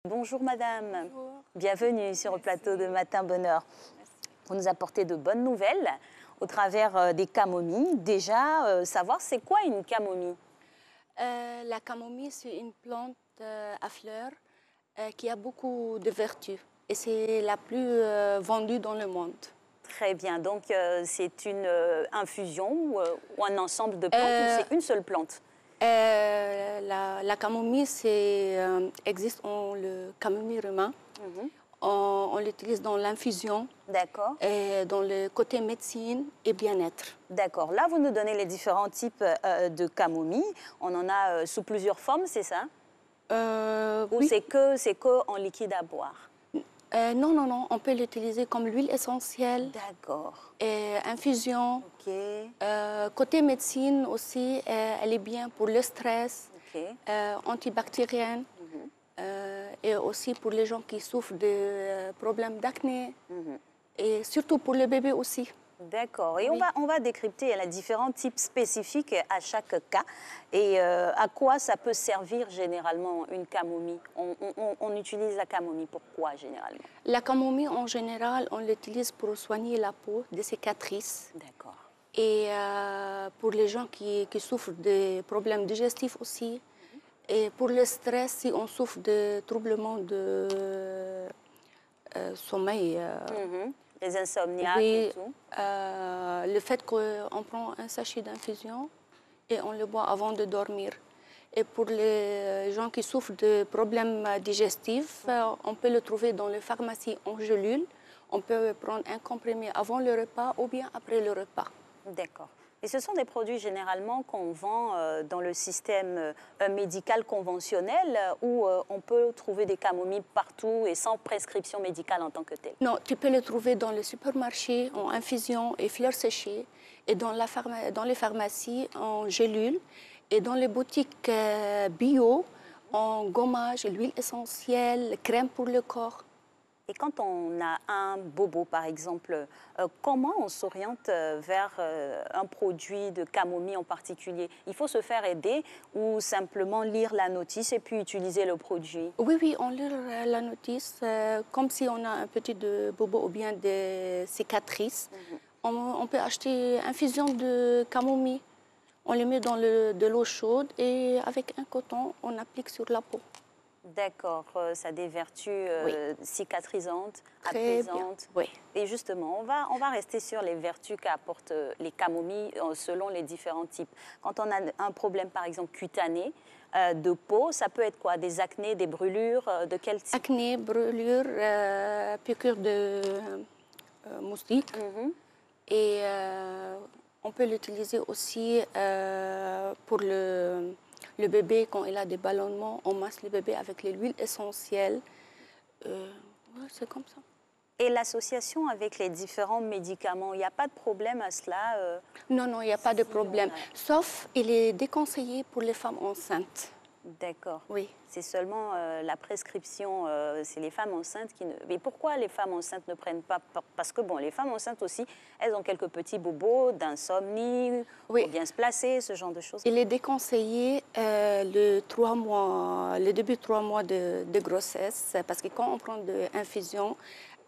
Bonjour madame, Bonjour. bienvenue sur le plateau de Matin Bonheur. Merci. Vous nous apportez de bonnes nouvelles au travers des camomilles. Déjà, savoir c'est quoi une camomille? La camomille, c'est une plante à fleurs qui a beaucoup de vertus et c'est la plus vendue dans le monde. Très bien, donc c'est une infusion ou un ensemble de plantes ou c'est une seule plante? La camomille existe en le camomille romain. On l'utilise dans l'infusion, D'accord. dans le côté médecine et bien-être. D'accord. Là, vous nous donnez les différents types de camomille. On en a sous plusieurs formes, c'est ça? Ou Oui. c'est que en liquide à boire? Non. On peut l'utiliser comme l'huile essentielle, D'accord. infusion. Ok. Côté médecine aussi, elle est bien pour le stress, Ok. antibactérienne, et aussi pour les gens qui souffrent de problèmes d'acné, et surtout pour le bébé aussi. D'accord. Et Oui. on va décrypter les différents types spécifiques à chaque cas et à quoi ça peut servir généralement une camomille. On utilise la camomille pourquoi généralement? La camomille, en général, on l'utilise pour soigner la peau, des cicatrices. D'accord. Et pour les gens qui souffrent de problèmes digestifs aussi. Et pour le stress, si on souffre de troublements de sommeil. Les insomniaques et Oui, tout. le fait qu'on prend un sachet d'infusion et on le boit avant de dormir. Et pour les gens qui souffrent de problèmes digestifs, on peut le trouver dans les pharmacies en gélule. On peut prendre un comprimé avant le repas ou bien après le repas. D'accord. Et ce sont des produits généralement qu'on vend dans le système médical conventionnel où on peut trouver des camomilles partout et sans prescription médicale en tant que telle. Non, tu peux le trouver dans les supermarchés en infusion et fleurs séchées, et dans les pharmacies en gélule, et dans les boutiques bio en gommage, l'huile essentielle, crème pour le corps. Et quand on a un bobo, par exemple, comment on s'oriente vers un produit de camomille en particulier? Il faut se faire aider ou simplement lire la notice et puis utiliser le produit? Oui, on lit la notice, comme si on a un petit bobo ou bien des cicatrices. On peut acheter infusion de camomille. On les met dans de l'eau chaude et avec un coton, on applique sur la peau. D'accord, ça a des vertus cicatrisantes, Très apaisantes. bien. Oui. Et justement, on va rester sur les vertus qu'apportent les camomilles selon les différents types. Quand on a un problème, par exemple, cutané, de peau, ça peut être quoi? Des acnés, des brûlures, de quel type? Acné, brûlure, piqûre de moustique. Et on peut l'utiliser aussi pour le bébé quand il a des ballonnements. On masse le bébé avec l'huile essentielle. Ouais, c'est comme ça. Et l'association avec les différents médicaments, il n'y a pas de problème à cela? Non, il n'y a pas de problème. on a- Sauf, il est déconseillé pour les femmes enceintes. D'accord. Oui. C'est seulement la prescription, c'est les femmes enceintes qui ne... Mais pourquoi les femmes enceintes ne prennent pas? Parce que, bon, les femmes enceintes aussi, elles ont quelques petits bobos, d'insomnie, Oui. pour bien se placer, ce genre de choses. Il est déconseillé le début de 3 mois de grossesse, parce que quand on prend de l'infusion,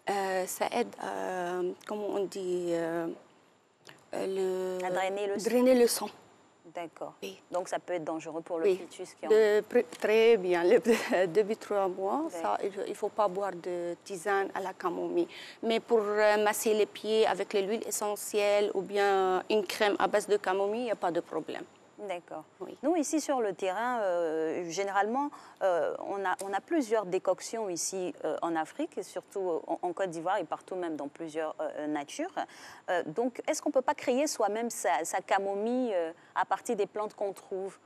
ça aide à, comment on dit, À drainer le sang. drainer le sang. D'accord. Oui. Donc ça peut être dangereux pour le Oui, fœtus qui en... très bien. Le début de 3 mois, Ouais. ça, il ne faut pas boire de tisane à la camomille. Mais pour masser les pieds avec l'huile essentielle ou bien une crème à base de camomille, il n'y a pas de problème. D'accord. Oui. Nous, ici sur le terrain, généralement, on a plusieurs décoctions ici en Afrique, et surtout en Côte d'Ivoire et partout même dans plusieurs natures. Donc, est-ce qu'on ne peut pas créer soi-même sa camomille à partir des plantes qu'on trouve?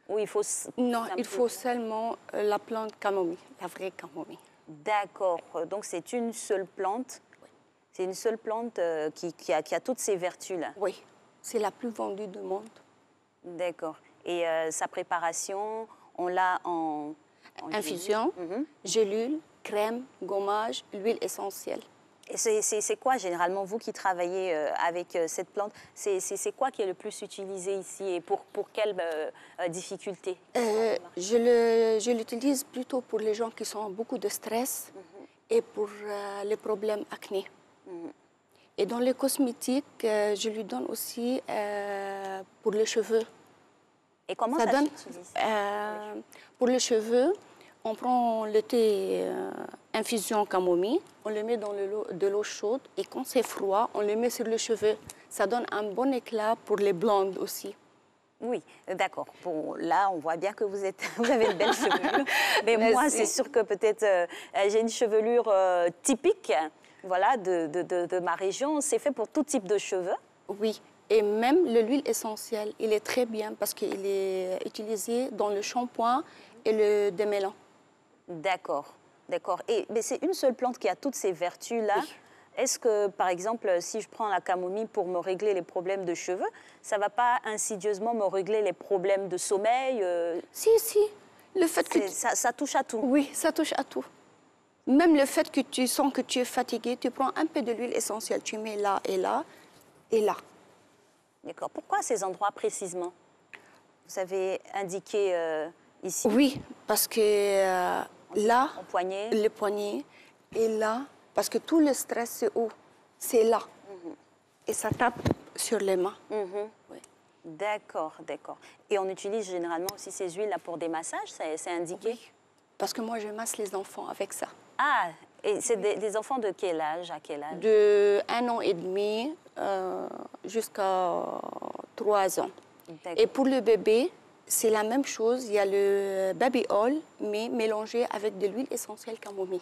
Ou il faut... Non, il faut seulement la plante camomille, la vraie camomille. D'accord. Donc, c'est une seule plante. Oui. C'est une seule plante qui a toutes ces vertus-là. Oui, c'est la plus vendue du monde. D'accord. Et sa préparation, on l'a en Infusion, gélule. gélule, crème, gommage, l'huile essentielle. Et c'est quoi, généralement, vous qui travaillez avec cette plante, c'est quoi qui est le plus utilisé ici et pour quelles difficultés? Je l'utilise plutôt pour les gens qui ont beaucoup de stress et pour les problèmes acné. Et dans les cosmétiques, je lui donne aussi pour les cheveux. Et comment ça s'utilise? Pour les cheveux, on prend le thé infusion camomille, on le met dans de l'eau chaude et quand c'est froid, on le met sur les cheveux. Ça donne un bon éclat pour les blondes aussi. Oui, d'accord. Bon, là, on voit bien que vous avez une belle chevelure. Mais moi, c'est sûr que peut-être j'ai une chevelure typique, voilà, de ma région. C'est fait pour tout type de cheveux. Oui, et même l'huile essentielle, il est très bien parce qu'il est utilisé dans le shampoing et le démêlant. D'accord, d'accord. Mais c'est une seule plante qui a toutes ces vertus-là. Oui. Est-ce que, par exemple, si je prends la camomille pour me régler les problèmes de cheveux, ça ne va pas insidieusement me régler les problèmes de sommeil? Si, si. Le fait que ça touche à tout. Oui, ça touche à tout. Même le fait que tu sens que tu es fatigué, tu prends un peu de l'huile essentielle, tu mets là et là et là. D'accord. Pourquoi ces endroits précisément? Vous avez indiqué ici. Oui, parce que là, poignet. le poignet, et là, parce que tout le stress, c'est où? C'est là. Et ça tape sur les mains. Oui. D'accord, d'accord. Et on utilise généralement aussi ces huiles-là pour des massages, c'est indiqué? Oui, parce que moi, je masse les enfants avec ça. Ah, et c'est des enfants de quel âge, à quel âge? De 1 an et demi jusqu'à 3 ans. Et pour le bébé, c'est la même chose. Il y a le baby oil, mais mélangé avec de l'huile essentielle camomille.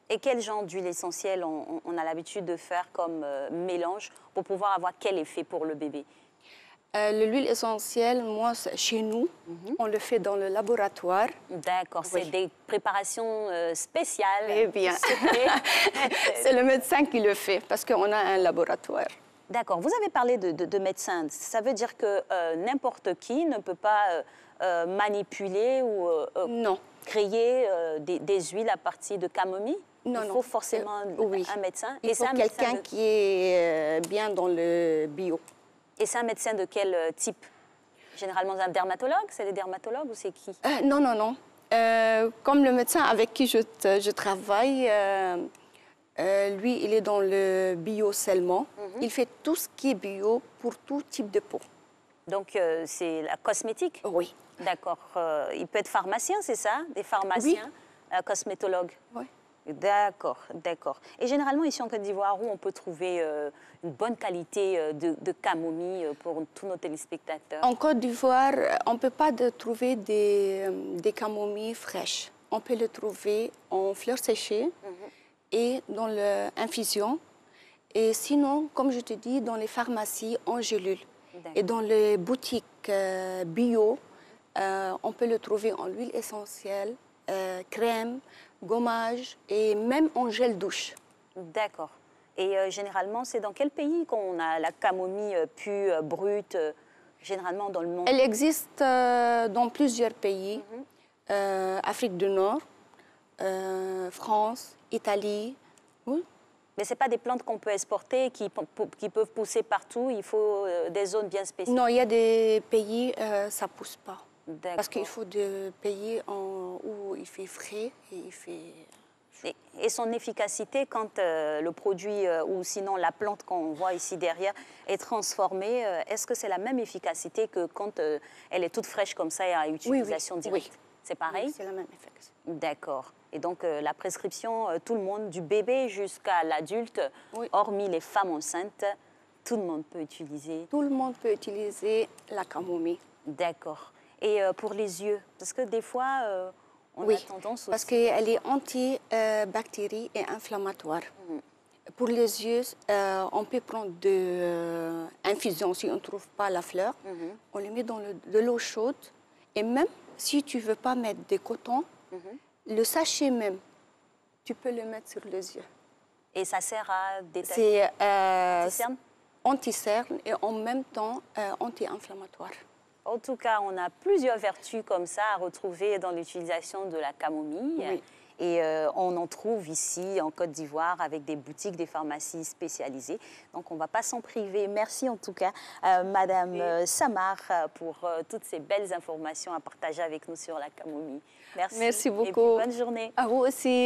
Et quel genre d'huile essentielle on a l'habitude de faire comme mélange pour pouvoir avoir quel effet pour le bébé? L'huile essentielle, moi, chez nous, on le fait dans le laboratoire. D'accord, c'est des préparations spéciales. Eh bien, c'est le médecin qui le fait parce qu'on a un laboratoire. D'accord, vous avez parlé de médecin. Ça veut dire que n'importe qui ne peut pas manipuler ou créer des huiles à partir de camomille? Non, Il faut forcément un médecin. Il faut quelqu'un qui est bien dans le bio. Et c'est un médecin de quel type? Généralement un dermatologue? C'est des dermatologues ou c'est qui? Non, non, non. Comme le médecin avec qui je travaille, lui, il est dans le bio seulement. Il fait tout ce qui est bio pour tout type de peau. Donc, c'est la cosmétique? Oui. D'accord. Il peut être pharmacien, c'est ça? Des pharmaciens, cosmétologues? Oui. D'accord, d'accord. Et généralement, ici en Côte d'Ivoire, où on peut trouver une bonne qualité de camomille pour tous nos téléspectateurs? En Côte d'Ivoire, on ne peut pas trouver des camomilles fraîches. On peut le trouver en fleurs séchées et dans l'infusion. Et sinon, comme je te dis, dans les pharmacies, en gélules. Et dans les boutiques bio, on peut le trouver en huile essentielle, crème, gommage et même en gel douche. D'accord. Et généralement, c'est dans quel pays qu'on a la camomille pure, brute, généralement dans le monde? Elle existe dans plusieurs pays. Afrique du Nord, France, Italie. Oui. Mais ce n'est pas des plantes qu'on peut exporter, qui peuvent pousser partout. Il faut des zones bien spécifiques. Non, il y a des pays, ça ne pousse pas. Parce qu'il faut des pays où il fait frais et il fait... Et son efficacité quand le produit ou sinon la plante qu'on voit ici derrière est transformée, est-ce que c'est la même efficacité que quand elle est toute fraîche comme ça et à utilisation directe? Oui. C'est pareil? Oui, c'est la même efficacité. D'accord. Et donc la prescription, tout le monde, du bébé jusqu'à l'adulte, hormis les femmes enceintes, tout le monde peut utiliser? Tout le monde peut utiliser la camomille. D'accord. Et pour les yeux, parce que des fois, on a tendance aussi... parce qu'elle est antibactérie et inflammatoire. Pour les yeux, on peut prendre de infusion si on ne trouve pas la fleur. On les met dans de l'eau chaude. Et même si tu ne veux pas mettre des cotons, le sachet même, tu peux le mettre sur les yeux. Et ça sert à détacher? C'est anti-cerne et en même temps anti-inflammatoire. En tout cas, on a plusieurs vertus comme ça à retrouver dans l'utilisation de la camomille. Et on en trouve ici en Côte d'Ivoire avec des boutiques, des pharmacies spécialisées. Donc, on ne va pas s'en priver. Merci en tout cas, Madame Samar, pour toutes ces belles informations à partager avec nous sur la camomille. Merci. Merci beaucoup. Et puis, bonne journée. À vous aussi.